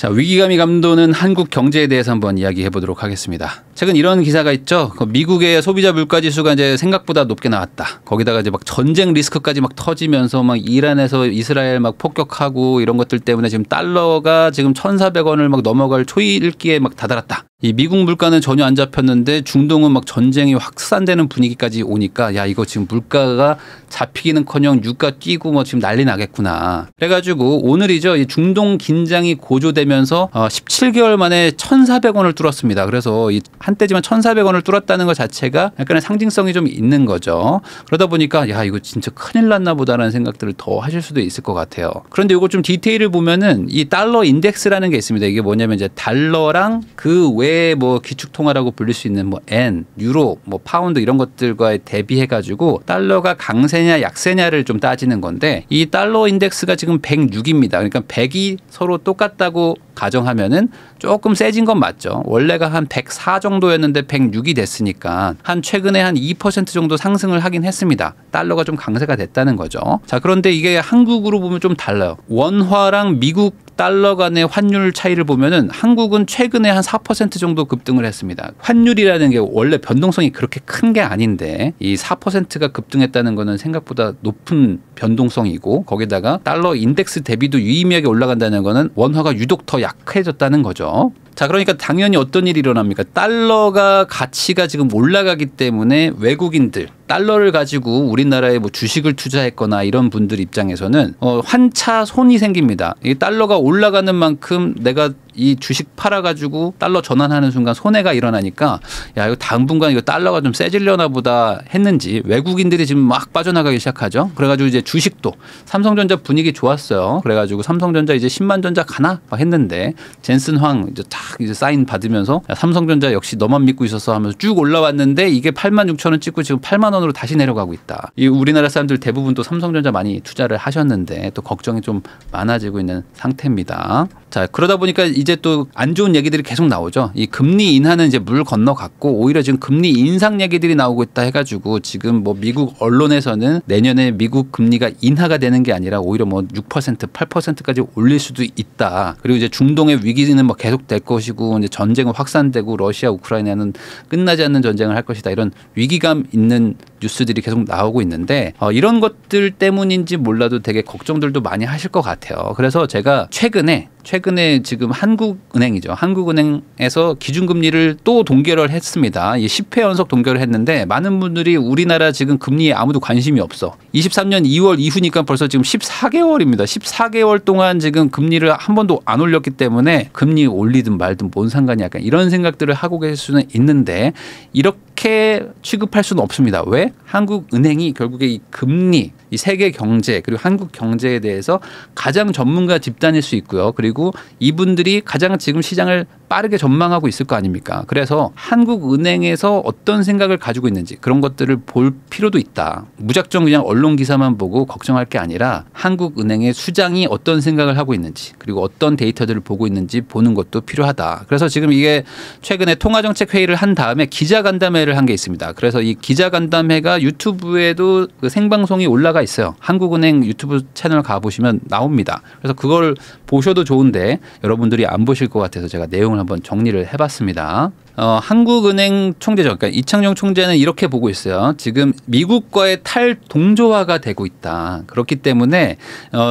자, 위기감이 감도는 한국 경제에 대해서 한번 이야기해 보도록 하겠습니다. 최근 이런 기사가 있죠. 미국의 소비자 물가 지수가 이제 생각보다 높게 나왔다. 거기다가 이제 막 전쟁 리스크까지 막 터지면서 막 이란에서 이스라엘 막 폭격하고 이런 것들 때문에 지금 달러가 지금 1,400원을 막 넘어갈 초일기에 막 다다랐다. 이 미국 물가는 전혀 안 잡혔는데 중동은 막 전쟁이 확산되는 분위기까지 오니까 야, 이거 지금 물가가 잡히기는커녕 유가 뛰고 뭐 지금 난리 나겠구나. 그래가지고 오늘이죠. 이 중동 긴장이 고조되면서 17개월 만에 1,400원을 뚫었습니다. 그래서 이 한때지만 1,400원을 뚫었다는 것 자체가 약간의 상징성이 좀 있는 거죠. 그러다 보니까 야, 이거 진짜 큰일 났나 보다라는 생각들을 더 하실 수도 있을 것 같아요. 그런데 이거 좀 디테일을 보면은 이 달러 인덱스라는 게 있습니다. 이게 뭐냐면 이제 달러랑 그 외에 뭐 기축통화라고 불릴 수 있는 뭐 엔, 유로, 뭐 파운드 이런 것들과 대비해 가지고 달러가 강세냐 약세냐를 좀 따지는 건데 이 달러 인덱스가 지금 106입니다. 그러니까 100이 서로 똑같다고 가정하면은 조금 세진 건 맞죠. 원래가 한 104 정도였는데 106이 됐으니까 한 최근에 한 2% 정도 상승을 하긴 했습니다. 달러가 좀 강세가 됐다는 거죠. 자, 그런데 이게 한국으로 보면 좀 달라요. 원화랑 미국 달러 간의 환율 차이를 보면은 한국은 최근에 한 4% 정도 급등을 했습니다. 환율이라는 게 원래 변동성이 그렇게 큰 게 아닌데 이 4%가 급등했다는 거는 생각보다 높은 변동성이고 거기다가 달러 인덱스 대비도 유의미하게 올라간다는 거는 원화가 유독 더 약해졌다는 거죠. 자, 그러니까 당연히 어떤 일이 일어납니까? 달러가 가치가 지금 올라가기 때문에 외국인들 달러를 가지고 우리나라에 뭐 주식을 투자했거나 이런 분들 입장에서는 환차 손이 생깁니다. 이 달러가 올라가는 만큼 내가 이 주식 팔아가지고 달러 전환하는 순간 손해가 일어나니까 야, 이거 당분간 이거 달러가 좀 세질려나 보다 했는지 외국인들이 지금 막 빠져나가기 시작하죠. 그래가지고 이제 주식도 삼성전자 분위기 좋았어요. 그래가지고 삼성전자 이제 10만 전자 가나 막 했는데 젠슨 황 이제 딱 이제 사인 받으면서 야, 삼성전자 역시 너만 믿고 있었어 하면서 쭉 올라왔는데 이게 86,000원 찍고 지금 8만 원으로 다시 내려가고 있다. 이 우리나라 사람들 대부분 또 삼성전자 많이 투자를 하셨는데 또 걱정이 좀 많아지고 있는 상태입니다. 자, 그러다 보니까 이제 또 안 좋은 얘기들이 계속 나오죠. 이 금리 인하는 이제 물 건너갔고 오히려 지금 금리 인상 얘기들이 나오고 있다 해가지고 지금 뭐 미국 언론에서는 내년에 미국 금리가 인하가 되는 게 아니라 오히려 뭐 6%, 8%까지 올릴 수도 있다. 그리고 이제 중동의 위기는 뭐 계속 될 것이고 이제 전쟁은 확산되고 러시아, 우크라이나는 끝나지 않는 전쟁을 할 것이다. 이런 위기감 있는 뉴스들이 계속 나오고 있는데 이런 것들 때문인지 몰라도 되게 걱정들도 많이 하실 것 같아요. 그래서 제가 최근에 지금 한국은행이죠. 한국은행에서 기준금리를 또 동결을 했습니다. 10회 연속 동결을 했는데 많은 분들이 우리나라 지금 금리에 아무도 관심이 없어. 23년 2월 이후니까 벌써 지금 14개월입니다. 14개월 동안 지금 금리를 한 번도 안 올렸기 때문에 금리 올리든 말든 뭔 상관이 약간 이런 생각들을 하고 계실 수는 있는데 이렇게 취급할 수는 없습니다. 왜? 한국은행이 결국에 이 금리, 이 세계 경제 그리고 한국 경제에 대해서 가장 전문가 집단일 수 있고요. 그리고 이분들이 가장 지금 시장을 빠르게 전망하고 있을 거 아닙니까? 그래서 한국은행에서 어떤 생각을 가지고 있는지 그런 것들을 볼 필요도 있다. 무작정 그냥 언론 기사만 보고 걱정할 게 아니라 한국은행의 수장이 어떤 생각을 하고 있는지 그리고 어떤 데이터들을 보고 있는지 보는 것도 필요하다. 그래서 지금 이게 최근에 통화정책회의를 한 다음에 기자간담회를 한 게 있습니다. 그래서 이 기자간담회가 유튜브에도 그 생방송이 올라가 있어요. 한국은행 유튜브 채널 가보시면 나옵니다. 그래서 그걸 보셔도 좋은데 여러분들이 안 보실 것 같아서 제가 내용을 한번 정리를 해봤습니다. 한국은행 총재죠. 그러니까 이창용 총재는 이렇게 보고 있어요. 지금 미국과의 탈동조화가 되고 있다. 그렇기 때문에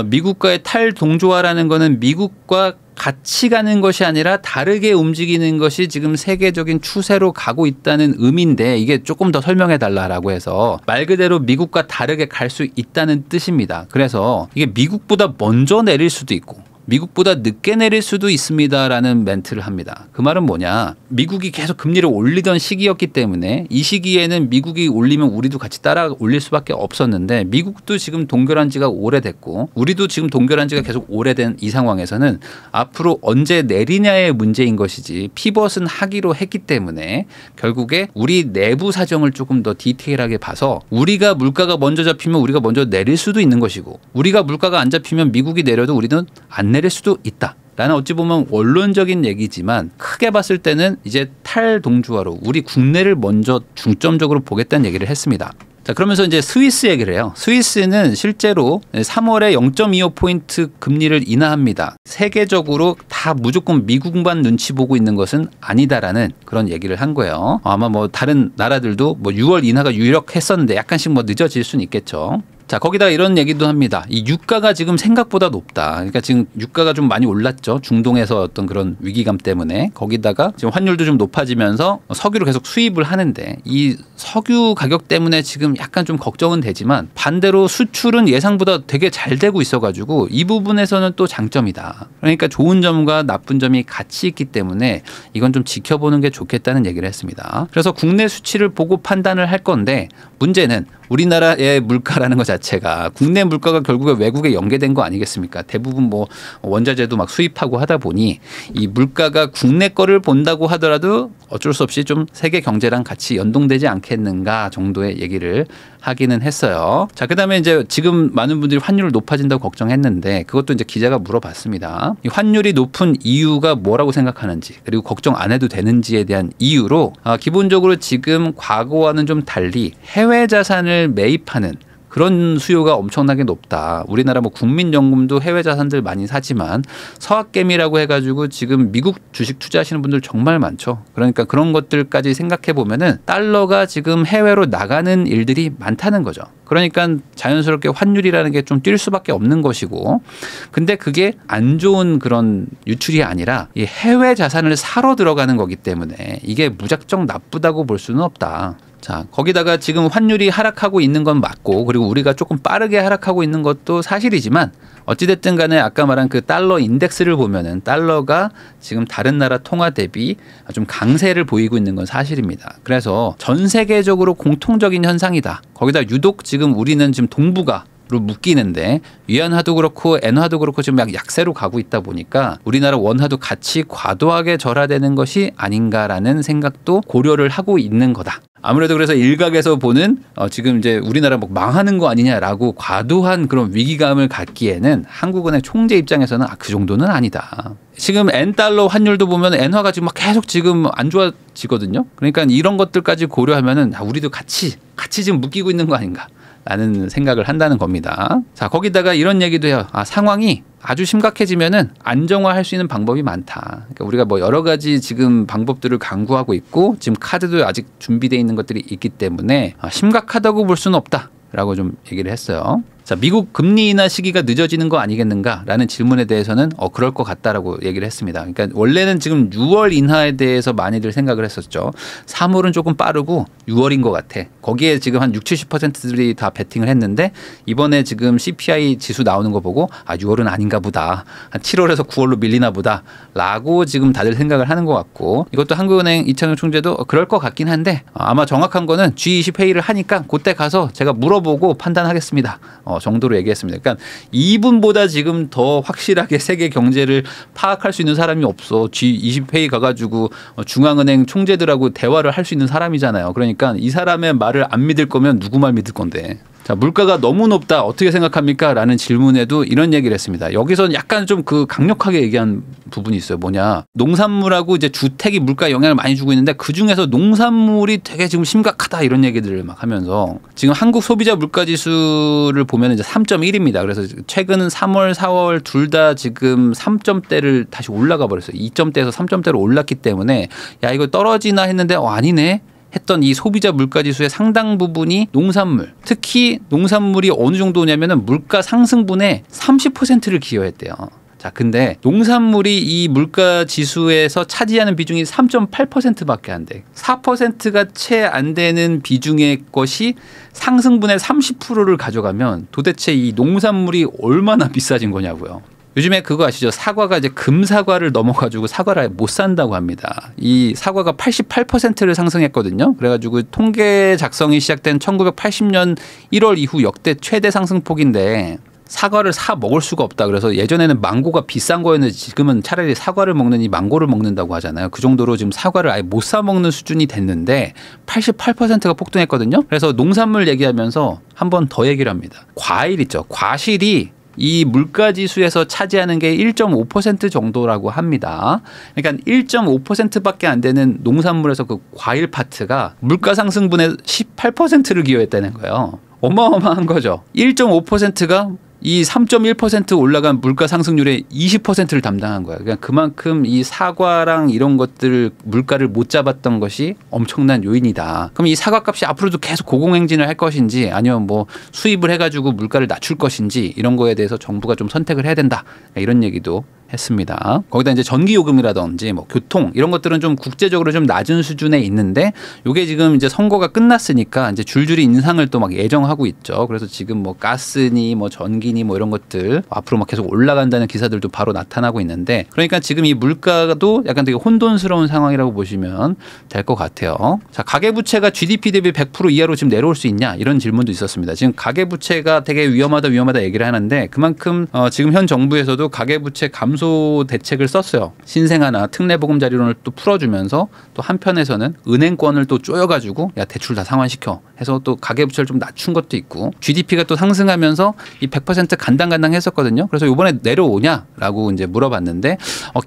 미국과의 탈동조화라는 거는 미국과 같이 가는 것이 아니라 다르게 움직이는 것이 지금 세계적인 추세로 가고 있다는 의미인데 이게 조금 더 설명해 달라라고 해서 말 그대로 미국과 다르게 갈 수 있다는 뜻입니다. 그래서 이게 미국보다 먼저 내릴 수도 있고 미국보다 늦게 내릴 수도 있습니다라는 멘트를 합니다. 그 말은 뭐냐? 미국이 계속 금리를 올리던 시기였기 때문에 이 시기에는 미국이 올리면 우리도 같이 따라 올릴 수밖에 없었는데 미국도 지금 동결한 지가 오래됐고 우리도 지금 동결한 지가 계속 오래된 이 상황에서는 앞으로 언제 내리냐의 문제인 것이지 피벗은 하기로 했기 때문에 결국에 우리 내부 사정을 조금 더 디테일하게 봐서 우리가 물가가 먼저 잡히면 우리가 먼저 내릴 수도 있는 것이고 우리가 물가가 안 잡히면 미국이 내려도 우리는 안 내릴 수도 있다. 라는 어찌 보면 원론적인 얘기지만 크게 봤을 때는 이제 탈동조화로 우리 국내를 먼저 중점적으로 보겠다는 얘기를 했습니다. 자, 그러면서 이제 스위스 얘기를 해요. 스위스는 실제로 3월에 0.25포인트 금리를 인하합니다. 세계적으로 다 무조건 미국만 눈치 보고 있는 것은 아니다라는 그런 얘기를 한 거예요. 아마 뭐 다른 나라들도 뭐 6월 인하가 유력했었는데 약간씩 뭐 늦어질 수는 있겠죠. 자, 거기다 이런 얘기도 합니다. 이 유가가 지금 생각보다 높다. 그러니까 지금 유가가 좀 많이 올랐죠. 중동에서 어떤 그런 위기감 때문에. 거기다가 지금 환율도 좀 높아지면서 석유를 계속 수입을 하는데 이 석유 가격 때문에 지금 약간 좀 걱정은 되지만 반대로 수출은 예상보다 되게 잘 되고 있어가지고 이 부분에서는 또 장점이다. 그러니까 좋은 점과 나쁜 점이 같이 있기 때문에 이건 좀 지켜보는 게 좋겠다는 얘기를 했습니다. 그래서 국내 수치를 보고 판단을 할 건데 문제는 우리나라의 물가라는 것 자체가 국내 물가가 결국에 외국에 연계된 거 아니겠습니까? 대부분 뭐 원자재도 막 수입하고 하다 보니 이 물가가 국내 거를 본다고 하더라도 어쩔 수 없이 좀 세계 경제랑 같이 연동되지 않겠는가 정도의 얘기를 하기는 했어요. 자, 그다음에 이제 지금 많은 분들이 환율 높아진다고 걱정했는데 그것도 이제 기자가 물어봤습니다. 이 환율이 높은 이유가 뭐라고 생각하는지 그리고 걱정 안 해도 되는지에 대한 이유로 기본적으로 지금 과거와는 좀 달리 해외 자산을 매입하는 그런 수요가 엄청나게 높다. 우리나라 뭐 국민연금도 해외 자산들 많이 사지만 서학개미라고 해가지고 지금 미국 주식 투자하시는 분들 정말 많죠. 그러니까 그런 것들까지 생각해 보면은 달러가 지금 해외로 나가는 일들이 많다는 거죠. 그러니까 자연스럽게 환율이라는 게 좀 뛸 수밖에 없는 것이고, 근데 그게 안 좋은 그런 유출이 아니라 이 해외 자산을 사러 들어가는 거기 때문에 이게 무작정 나쁘다고 볼 수는 없다. 자, 거기다가 지금 환율이 하락하고 있는 건 맞고 그리고 우리가 조금 빠르게 하락하고 있는 것도 사실이지만 어찌됐든 간에 아까 말한 그 달러 인덱스를 보면은 달러가 지금 다른 나라 통화 대비 좀 강세를 보이고 있는 건 사실입니다. 그래서 전 세계적으로 공통적인 현상이다. 거기다 유독 지금 우리는 지금 동북아 로 묶이는데 위안화도 그렇고 엔화도 그렇고 지금 약세로 가고 있다 보니까 우리나라 원화도 같이 과도하게 절하되는 것이 아닌가라는 생각도 고려를 하고 있는 거다. 아무래도 그래서 일각에서 보는 지금 이제 우리나라 뭐 망하는 거 아니냐라고 과도한 그런 위기감을 갖기에는 한국은행 총재 입장에서는 그 정도는 아니다. 지금 엔달러 환율도 보면 엔화가 지금 막 계속 지금 안 좋아지거든요. 그러니까 이런 것들까지 고려하면은 우리도 같이 지금 묶이고 있는 거 아닌가. 라는 생각을 한다는 겁니다. 자, 거기다가 이런 얘기도 해요. 상황이 아주 심각해지면은 안정화할 수 있는 방법이 많다. 그러니까 우리가 뭐 여러 가지 지금 방법들을 강구하고 있고 지금 카드도 아직 준비되어 있는 것들이 있기 때문에 심각하다고 볼 수는 없다라고 좀 얘기를 했어요. 자, 미국 금리 인하 시기가 늦어지는 거 아니겠는가라는 질문에 대해서는 그럴 것 같다라고 얘기를 했습니다. 그러니까 원래는 지금 6월 인하에 대해서 많이들 생각을 했었죠. 3월은 조금 빠르고 6월인 것 같아. 거기에 지금 한 60~70%들이 다 베팅을 했는데 이번에 지금 CPI 지수 나오는 거 보고 6월은 아닌가 보다. 한 7월에서 9월로 밀리나 보다 라고 지금 다들 생각을 하는 것 같고 이것도 한국은행 이창용 총재도 그럴 것 같긴 한데 아마 정확한 거는 G20 회의를 하니까 그때 가서 제가 물어보고 판단하겠습니다. 정도로 얘기했습니다. 그러니까 이분보다 지금 더 확실하게 세계 경제를 파악할 수 있는 사람이 없어. G20 회의 가가지고 중앙은행 총재들하고 대화를 할 수 있는 사람이잖아요. 그러니까 이 사람의 말을 안 믿을 거면 누구 말 믿을 건데. 자, 물가가 너무 높다. 어떻게 생각합니까? 라는 질문에도 이런 얘기를 했습니다. 여기서는 약간 좀 강력하게 얘기한 부분이 있어요. 뭐냐. 농산물하고 이제 주택이 물가에 영향을 많이 주고 있는데 그중에서 농산물이 되게 지금 심각하다. 이런 얘기들을 막 하면서 지금 한국 소비자 물가 지수를 보면 이제 3.1입니다. 그래서 최근 3월, 4월 둘 다 지금 3점대를 다시 올라가 버렸어요. 2점대에서 3점대로 올랐기 때문에 야, 이거 떨어지나 했는데 아니네. 했던 이 소비자 물가지수의 상당 부분이 농산물, 특히 농산물이 어느 정도냐면은 물가 상승분의 30%를 기여했대요. 자, 근데 농산물이 이 물가 지수에서 차지하는 비중이 3.8%밖에 안 돼. 4%가 채 안 되는 비중의 것이 상승분의 30%를 가져가면 도대체 이 농산물이 얼마나 비싸진 거냐고요. 요즘에 그거 아시죠? 사과가 이제 금사과를 넘어가지고 사과를 못 산다고 합니다. 이 사과가 88%를 상승했거든요. 그래가지고 통계 작성이 시작된 1980년 1월 이후 역대 최대 상승폭인데 사과를 사 먹을 수가 없다. 그래서 예전에는 망고가 비싼 거였는데 지금은 차라리 사과를 먹느니 망고를 먹는다고 하잖아요. 그 정도로 지금 사과를 아예 못 사 먹는 수준이 됐는데 88%가 폭등했거든요. 그래서 농산물 얘기하면서 한 번 더 얘기를 합니다. 과일 있죠. 과실이 이 물가 지수에서 차지하는 게 1.5% 정도라고 합니다. 그러니까 1.5%밖에 안 되는 농산물에서 그 과일 파트가 물가 상승분의 18%를 기여했다는 거예요. 어마어마한 거죠. 1.5%가 이 3.1% 올라간 물가 상승률의 20%를 담당한 거야. 그러니까 그만큼 이 사과랑 이런 것들 물가를 못 잡았던 것이 엄청난 요인이다. 그럼 이 사과값이 앞으로도 계속 고공행진을 할 것인지 아니면 뭐 수입을 해가지고 물가를 낮출 것인지 이런 거에 대해서 정부가 좀 선택을 해야 된다. 이런 얘기도 했습니다. 거기다 이제 전기요금이라든지 뭐 교통 이런 것들은 좀 국제적으로 좀 낮은 수준에 있는데 이게 지금 이제 선거가 끝났으니까 이제 줄줄이 인상을 또 막 예정하고 있죠. 그래서 지금 뭐 가스니 뭐 전기니 뭐 이런 것들 앞으로 막 계속 올라간다는 기사들도 바로 나타나고 있는데 그러니까 지금 이 물가도 약간 되게 혼돈스러운 상황이라고 보시면 될 것 같아요. 자, 가계부채가 GDP 대비 100% 이하로 지금 내려올 수 있냐 이런 질문도 있었습니다. 지금 가계부채가 되게 위험하다 얘기를 하는데 그만큼 지금 현 정부에서도 가계부채 감소 대책을 썼어요. 신생아나 특례보금자리론을 또 풀어주면서 또 한편에서는 은행권을 또 쪼여가지고 야 대출 다 상환시켜 해서 또 가계부채를 좀 낮춘 것도 있고 GDP가 또 상승하면서 이 100% 간당간당 했었거든요. 그래서 이번에 내려오냐라고 이제 물어봤는데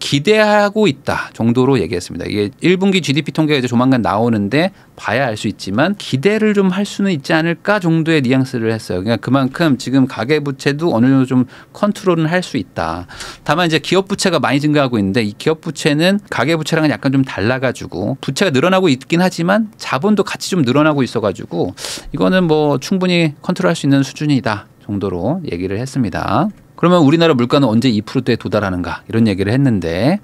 기대하고 있다 정도로 얘기했습니다. 이게 1분기 GDP 통계가 이제 조만간 나오는데 봐야 알 수 있지만 기대를 좀 할 수는 있지 않을까 정도의 뉘앙스를 했어요. 그러니까 그만큼 지금 가계부채도 어느 정도 좀 컨트롤은 할 수 있다. 다만 이제 기업 부채가 많이 증가하고 있는데 이 기업 부채는 가계 부채랑은 약간 좀 달라가지고 부채가 늘어나고 있긴 하지만 자본도 같이 좀 늘어나고 있어가지고 이거는 뭐 충분히 컨트롤할 수 있는 수준이다 정도로 얘기를 했습니다. 그러면 우리나라 물가는 언제 2%대에 도달하는가 이런 얘기를 했는데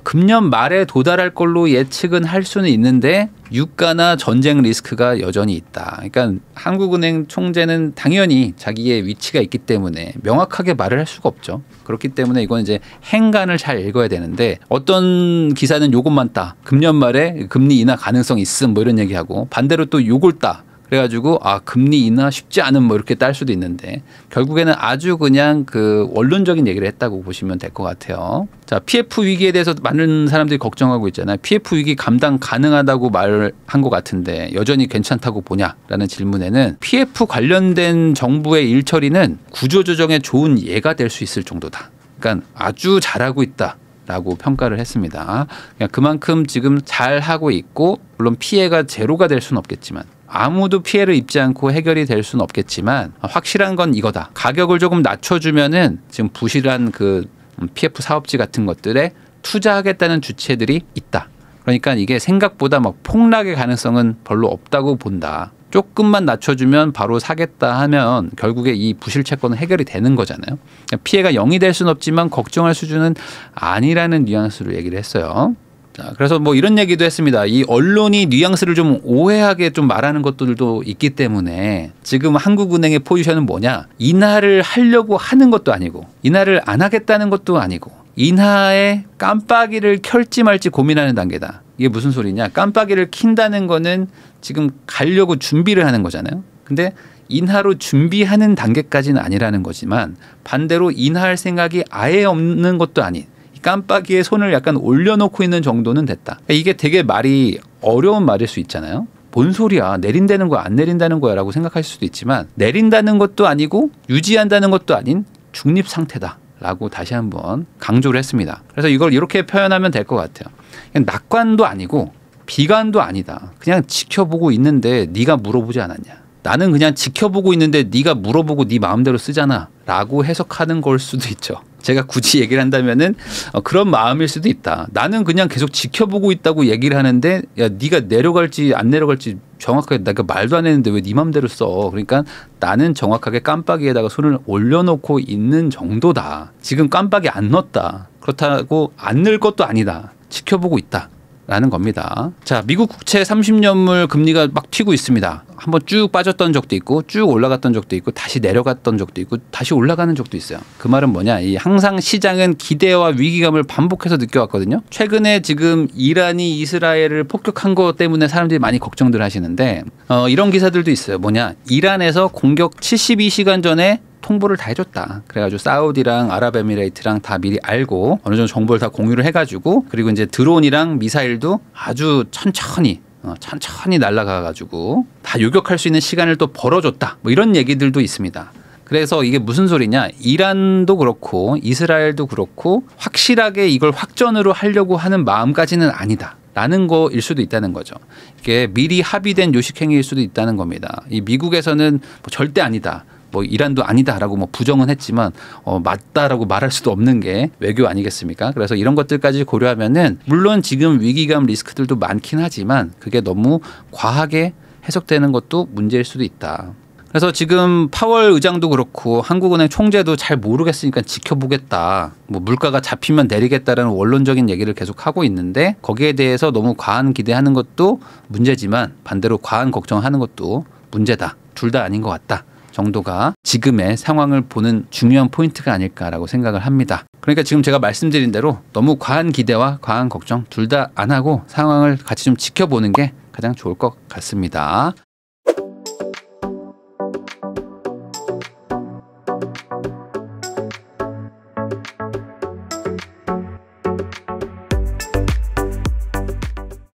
금년 말에 도달할 걸로 예측은 할 수는 있는데 유가나 전쟁 리스크가 여전히 있다. 그러니까 한국은행 총재는 당연히 자기의 위치가 있기 때문에 명확하게 말을 할 수가 없죠. 그렇기 때문에 이건 이제 행간을 잘 읽어야 되는데 어떤 기사는 요것만 따. 금년 말에 금리 인하 가능성 있음 뭐 이런 얘기하고 반대로 또 요걸 따. 그래가지고 금리 인하 쉽지 않은 뭐 이렇게 딸 수도 있는데 결국에는 아주 그냥 그 원론적인 얘기를 했다고 보시면 될 것 같아요. 자, PF 위기에 대해서 많은 사람들이 걱정하고 있잖아요. PF 위기 감당 가능하다고 말을 한 것 같은데 여전히 괜찮다고 보냐라는 질문에는 PF 관련된 정부의 일처리는 구조조정에 좋은 예가 될 수 있을 정도다. 그러니까 아주 잘하고 있다. 라고 평가를 했습니다. 그만큼 지금 잘 하고 있고 물론 피해가 제로가 될 수는 없겠지만 아무도 피해를 입지 않고 해결이 될 수는 없겠지만 확실한 건 이거다. 가격을 조금 낮춰주면은 지금 부실한 그 PF 사업지 같은 것들에 투자하겠다는 주체들이 있다. 그러니까 이게 생각보다 막 폭락의 가능성은 별로 없다고 본다. 조금만 낮춰주면 바로 사겠다 하면 결국에 이 부실 채권은 해결이 되는 거잖아요. 피해가 0이 될 수는 없지만 걱정할 수준은 아니라는 뉘앙스로 얘기를 했어요. 자, 그래서 뭐 이런 얘기도 했습니다. 이 언론이 뉘앙스를 좀 오해하게 좀 말하는 것들도 있기 때문에 지금 한국은행의 포지션은 뭐냐. 인하를 하려고 하는 것도 아니고 인하를 안 하겠다는 것도 아니고 인하에 깜빡이를 켤지 말지 고민하는 단계다. 이게 무슨 소리냐. 깜빡이를 킨다는 거는 지금 가려고 준비를 하는 거잖아요. 근데 인하로 준비하는 단계까지는 아니라는 거지만 반대로 인하할 생각이 아예 없는 것도 아닌 깜빡이에 손을 약간 올려놓고 있는 정도는 됐다. 이게 되게 말이 어려운 말일 수 있잖아요. 뭔 소리야. 내린다는 거야 안 내린다는 거야 라고 생각하실 수도 있지만 내린다는 것도 아니고 유지한다는 것도 아닌 중립 상태다. 라고 다시 한번 강조를 했습니다. 그래서 이걸 이렇게 표현하면 될 것 같아요. 그냥 낙관도 아니고 비관도 아니다. 그냥 지켜보고 있는데 네가 물어보지 않았냐. 나는 그냥 지켜보고 있는데 네가 물어보고 네 마음대로 쓰잖아 라고 해석하는 걸 수도 있죠. 제가 굳이 얘기를 한다면은 그런 마음일 수도 있다. 나는 그냥 계속 지켜보고 있다고 얘기를 하는데 야 네가 내려갈지 안 내려갈지 정확하게 내가 말도 안 했는데 왜 네 마음대로 써. 그러니까 나는 정확하게 깜빡이에다가 손을 올려놓고 있는 정도다. 지금 깜빡이 안 넣었다. 그렇다고 안 넣을 것도 아니다. 지켜보고 있다. 라는 겁니다. 자, 미국 국채 30년물 금리가 막 튀고 있습니다. 한번 쭉 빠졌던 적도 있고 쭉 올라갔던 적도 있고 다시 내려갔던 적도 있고 다시 올라가는 적도 있어요. 그 말은 뭐냐? 이 항상 시장은 기대와 위기감을 반복해서 느껴왔거든요. 최근에 지금 이란이 이스라엘을 폭격한 것 때문에 사람들이 많이 걱정들 하시는데 이런 기사들도 있어요. 뭐냐? 이란에서 공격 72시간 전에 통보를 다 해줬다. 그래가지고 사우디랑 아랍에미레이트랑 다 미리 알고 어느 정도 정보를 다 공유를 해가지고 그리고 이제 드론이랑 미사일도 아주 천천히 날아가가지고 다 요격할 수 있는 시간을 또 벌어줬다. 뭐 이런 얘기들도 있습니다. 그래서 이게 무슨 소리냐? 이란도 그렇고 이스라엘도 그렇고 확실하게 이걸 확전으로 하려고 하는 마음까지는 아니다. 라는 거일 수도 있다는 거죠. 이게 미리 합의된 요식행위일 수도 있다는 겁니다. 이 미국에서는 뭐 절대 아니다. 뭐 이란도 아니다라고 뭐 부정은 했지만 맞다라고 말할 수도 없는 게 외교 아니겠습니까? 그래서 이런 것들까지 고려하면은 물론 지금 위기감 리스크들도 많긴 하지만 그게 너무 과하게 해석되는 것도 문제일 수도 있다. 그래서 지금 파월 의장도 그렇고 한국은행 총재도 잘 모르겠으니까 지켜보겠다. 뭐 물가가 잡히면 내리겠다라는 원론적인 얘기를 계속 하고 있는데 거기에 대해서 너무 과한 기대하는 것도 문제지만 반대로 과한 걱정하는 것도 문제다. 둘 다 아닌 것 같다. 정도가 지금의 상황을 보는 중요한 포인트가 아닐까라고 생각을 합니다. 그러니까 지금 제가 말씀드린 대로 너무 과한 기대와 과한 걱정 둘 다 안 하고 상황을 같이 좀 지켜보는 게 가장 좋을 것 같습니다.